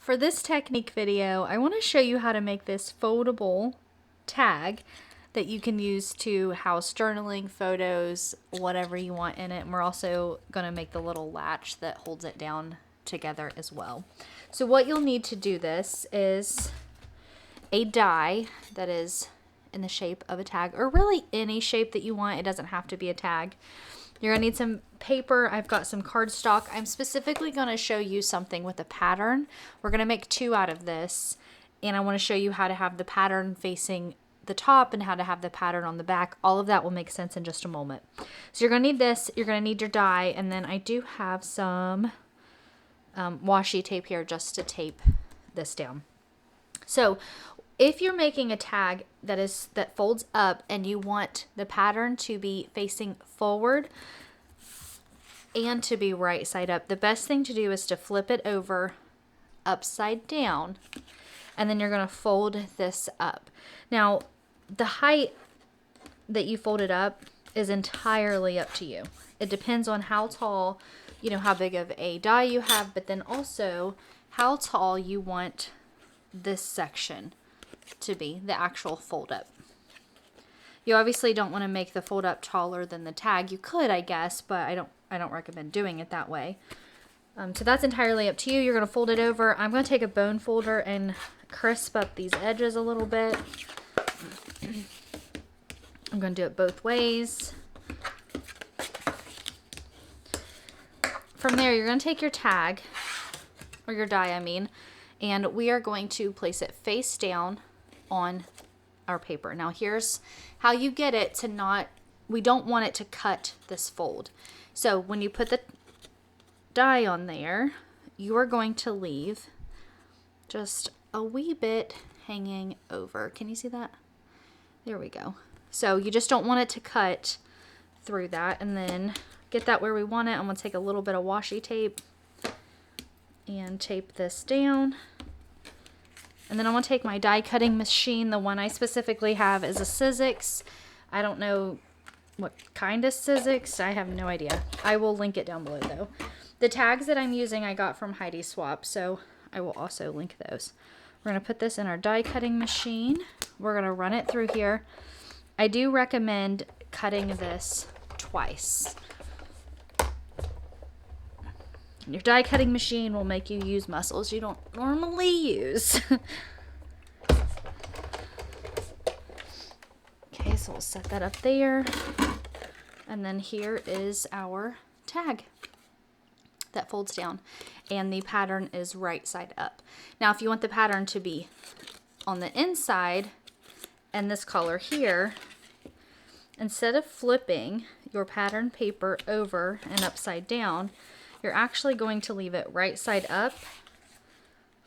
for this technique video, I want to show you how to make this foldable tag that you can use to house journaling, photos, whatever you want in it. And we're also going to make the little latch that holds it down together as well. So what you'll need to do this is a die that is in the shape of a tag, or really any shape that you want. It doesn't have to be a tag. You're gonna need some paper. I've got some cardstock. I'm specifically gonna show you something with a pattern. We're gonna make two out of this, and I wanna show you how to have the pattern facing the top and how to have the pattern on the back. All of that will make sense in just a moment. So you're gonna need this, you're gonna need your die, and then I do have some washi tape here just to tape this down. So if you're making a tag that folds up and you want the pattern to be facing forward and to be right side up, the best thing to do is to flip it over upside down, and then you're going to fold this up. Now, the height that you fold it up is entirely up to you. It depends on how tall, how big of a die you have, but then also how tall you want this section to be, the actual fold up. You obviously don't want to make the fold up taller than the tag. You could, I guess, but I don't recommend doing it that way. So that's entirely up to you. You're going to fold it over. I'm going to take a bone folder and crisp up these edges a little bit. I'm going to do it both ways. From there, you're going to take your tag, or your die, and we are going to place it face down on our paper. Now here's how you get it to we don't want it to cut this fold. So when you put the die on there, you are going to leave just a wee bit hanging over. Can you see that? There we go. So you just don't want it to cut through that, and then get that where we want it. I'm going to take a little bit of washi tape and tape this down. And then I want to take my die cutting machine. The one I specifically have is a Sizzix. I don't know what kind of Sizzix. I have no idea. I will link it down below though. The tags that I'm using I got from Heidi Swapp, so I will also link those. We're going to put this in our die cutting machine. We're going to run it through here. I do recommend cutting this twice. Your die cutting machine will make you use muscles you don't normally use. Okay, so we'll set that up there. And then here is our tag that folds down. And the pattern is right side up. Now, if you want the pattern to be on the inside and this color here, instead of flipping your pattern paper over and upside down, you're actually going to leave it right side up,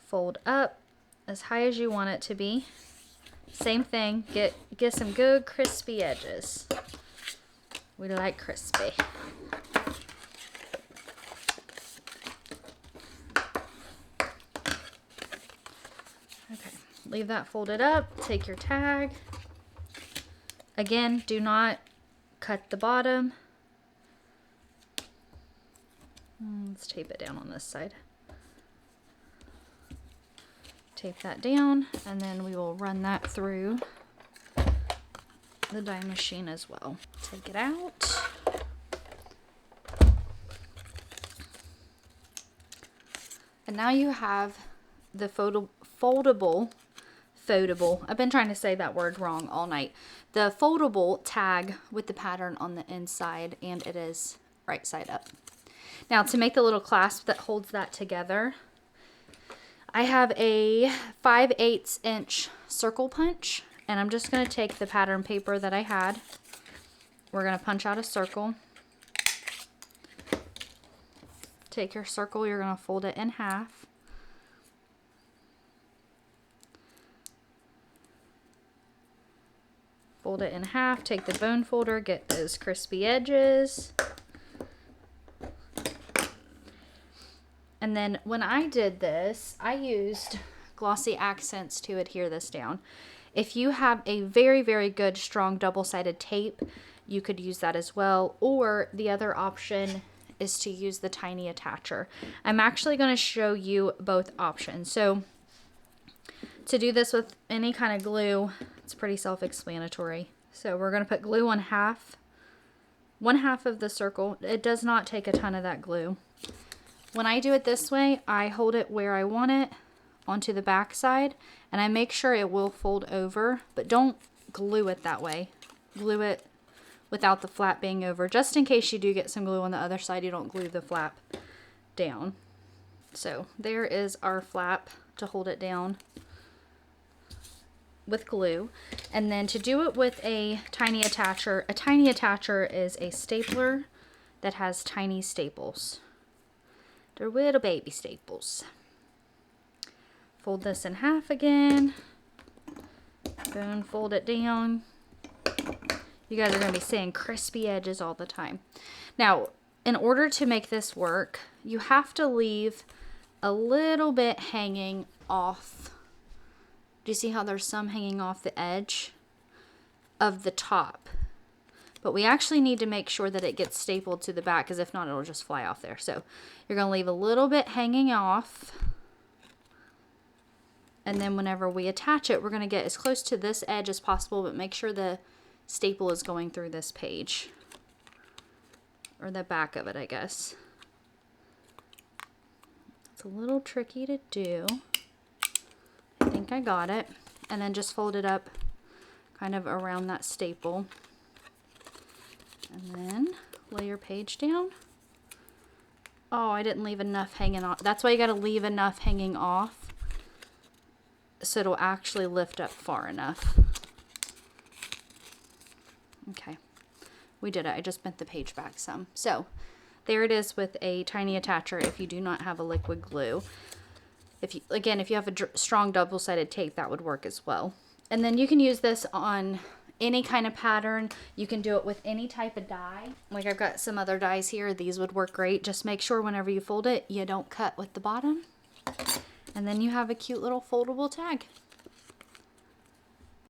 fold up as high as you want it to be. Same thing, get some good crispy edges. We like crispy. Okay, leave that folded up, take your tag. Again, do not cut the bottom. Let's tape it down on this side. Tape that down, and then we will run that through the die machine as well. Take it out. And now you have the foldable, I've been trying to say that word wrong all night. The foldable tag with the pattern on the inside, and it is right side up. Now, to make the little clasp that holds that together, I have a 5/8 inch circle punch, and I'm just going to take the pattern paper that I had. We're going to punch out a circle. Take your circle, you're going to fold it in half. Fold it in half, take the bone folder, get those crispy edges. And then when I did this, I used glossy accents to adhere this down. If you have a very, very good, strong double-sided tape, you could use that as well. Or the other option is to use the tiny attacher. I'm actually going to show you both options. So to do this with any kind of glue, it's pretty self-explanatory. So we're going to put glue on one half of the circle. It does not take a ton of that glue. When I do it this way, I hold it where I want it onto the back side, and I make sure it will fold over, but don't glue it that way. Glue it without the flap being over, just in case you do get some glue on the other side, you don't glue the flap down. So there is our flap to hold it down with glue. And then to do it with a tiny attacher is a stapler that has tiny staples. They're little baby staples. Fold this in half again. Boom, fold it down. You guys are going to be seeing crispy edges all the time. Now, in order to make this work, you have to leave a little bit hanging off. Do you see how there's some hanging off the edge of the top? But we actually need to make sure that it gets stapled to the back, because if not, it'll just fly off there. So you're going to leave a little bit hanging off. And then whenever we attach it, we're going to get as close to this edge as possible, but make sure the staple is going through this page. Or the back of it, I guess. It's a little tricky to do. I think I got it. And then just fold it up kind of around that staple. And then lay your page down. Oh, I didn't leave enough hanging off. That's why you got to leave enough hanging off so it'll actually lift up far enough. Okay, we did it. I just bent the page back some. So there it is with a tiny attacher if you do not have a liquid glue. If you have a strong double-sided tape, that would work as well. And then you can use this on any kind of pattern. You can do it with any type of die. Like I've got some other dies here. These would work great. Just make sure whenever you fold it, you don't cut with the bottom. And then you have a cute little foldable tag.